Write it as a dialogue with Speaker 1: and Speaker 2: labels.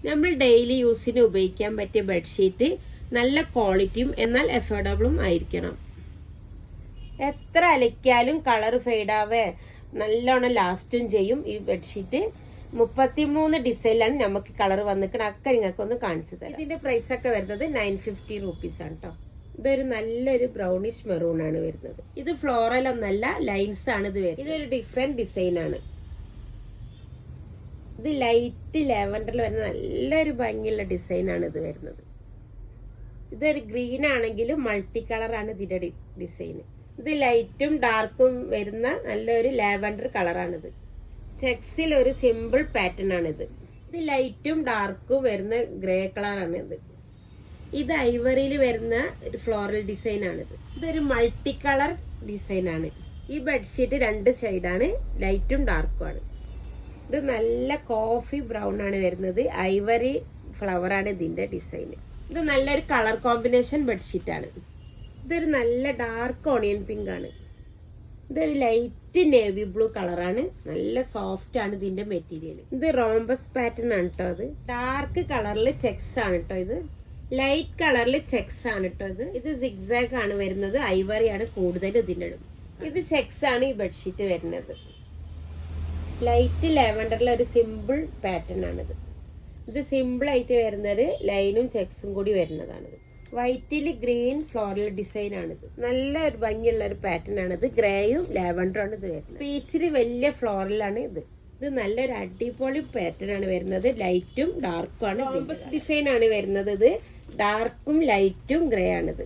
Speaker 1: നമ്മൾ ഡെയിലി യൂസിന് ഉപയോഗിക്കാൻ പറ്റിയ ബെഡ്ഷീറ്റ് നല്ല ക്വാളിറ്റിയും എന്നാൽ അഫോർഡബിളും ആയിരിക്കണം. എത്ര അലക്കിയാലും കളർ ഫെയ്ഡാവേ നല്ലോണം ലാസ്റ്റും ചെയ്യും. ഈ ബെഡ്ഷീറ്റ് 33 ഡിസൈനിലാണ് നമുക്ക് കളർ വന്നിക്കണം. ഒക്കെ നിങ്ങൾക്ക് ഒന്ന് കാണിച്ചു തരാം. ഇതിന്റെ പ്രൈസ് ഒക്കെ വരുന്നത് 950 റുപ്പീസ് ആണ് കേട്ടോ. ഇതൊരു നല്ലൊരു ബ്രൗണിഷ് മെറൂൺ ആണ് വരുന്നത്. ഇത് ഫ്ലോറൽ ഒന്നല്ല, ലൈൻസ് ആണ് ഇത് വരുന്നത്. ഇതൊരു ഡിഫറെന്റ് ഡിസൈൻ ആണ്. ഇത് ലൈറ്റ് ലാവൻഡറിൽ വരുന്ന നല്ലൊരു ഭംഗിയുള്ള ഡിസൈൻ ആണ് ഇത് വരുന്നത്. ഇതൊരു ഗ്രീൻ ആണെങ്കിലും മൾട്ടി കളറാണ് ഇതിന്റെ ഡിസൈന്. ഇത് ലൈറ്റും ഡാർക്കും വരുന്ന നല്ലൊരു ലാവൻഡർ കളറാണിത്. ചെക്സിൽ ഒരു സിമ്പിൾ പാറ്റേൺ ആണിത്. ഇത് ലൈറ്റും ഡാർക്കും വരുന്ന ഗ്രേ കളറാണ് ഇത്. ഇത് ഐവറിയിൽ വരുന്ന ഒരു ഫ്ലോറൽ ഡിസൈൻ ആണിത്. ഇതൊരു മൾട്ടി കളർ ഡിസൈൻ ആണ്. ഈ ബെഡ്ഷീറ്റ് 2 ഷെയ്ഡാണ്, ലൈറ്റും ഡാർക്കും ആണ്. ഇത് നല്ല കോഫി ബ്രൗൺ ആണ് വരുന്നത്. ഐവറി ഫ്ലവർ ആണ് ഇതിന്റെ ഡിസൈൻ. ഇത് നല്ലൊരു കളർ കോമ്പിനേഷൻ ബെഡ്ഷീറ്റ് ആണ്. ഇതൊരു നല്ല ഡാർക്ക് ഓണിയൻ പിങ്ക് ആണ്. ഇതൊരു ലൈറ്റ് നേവി ബ്ലൂ കളറാണ്. നല്ല സോഫ്റ്റ് ആണ് ഇതിന്റെ മെറ്റീരിയൽ. ഇത് റോംബസ് പാറ്റേൺ ആണ് കേട്ടോ. ഇത് ഡാർക്ക് കളറിൽ ചെക്സ് ആണ് കേട്ടോ. ഇത് ലൈറ്റ് കളറിൽ ചെക്സ് ആണ് കേട്ടോ. ഇത് സിഗ്സാഗ് ആണ് വരുന്നത്. ഐവറി ആണ് കൂടുതലും ഇതിന്റെ ഇടും. ഇത് ചെക്സ് ആണ് ഈ ബെഡ്ഷീറ്റ് വരുന്നത്. ലൈറ്റ് ലാവൻഡറിലെ ഒരു സിമ്പിൾ പാറ്റേൺ ആണിത്. ഇത് സിമ്പിൾ ആയിട്ട് വരുന്നത് ലൈനും ചെക്സും കൂടി വരുന്നതാണിത്. വൈറ്റിൽ ഗ്രീൻ ഫ്ലോറൽ ഡിസൈൻ ആണിത്. നല്ല ഒരു ഭംഗിയുള്ള ഒരു പാറ്റേൺ ആണിത്. ഗ്രേയും ലാവൻഡറും ആണ് ഇത് വരുന്നത്. പീച്ചിൽ വലിയ ഫ്ലോറലാണ് ഇത്. ഇത് നല്ലൊരു അടിപൊളി പാറ്റേൺ ആണ് വരുന്നത്. ലൈറ്റും ഡാർക്കും ആണ് ഡിസൈൻ ആണ് വരുന്നത്. ഇത് ഡാർക്കും ലൈറ്റും ഗ്രേ ആണിത്.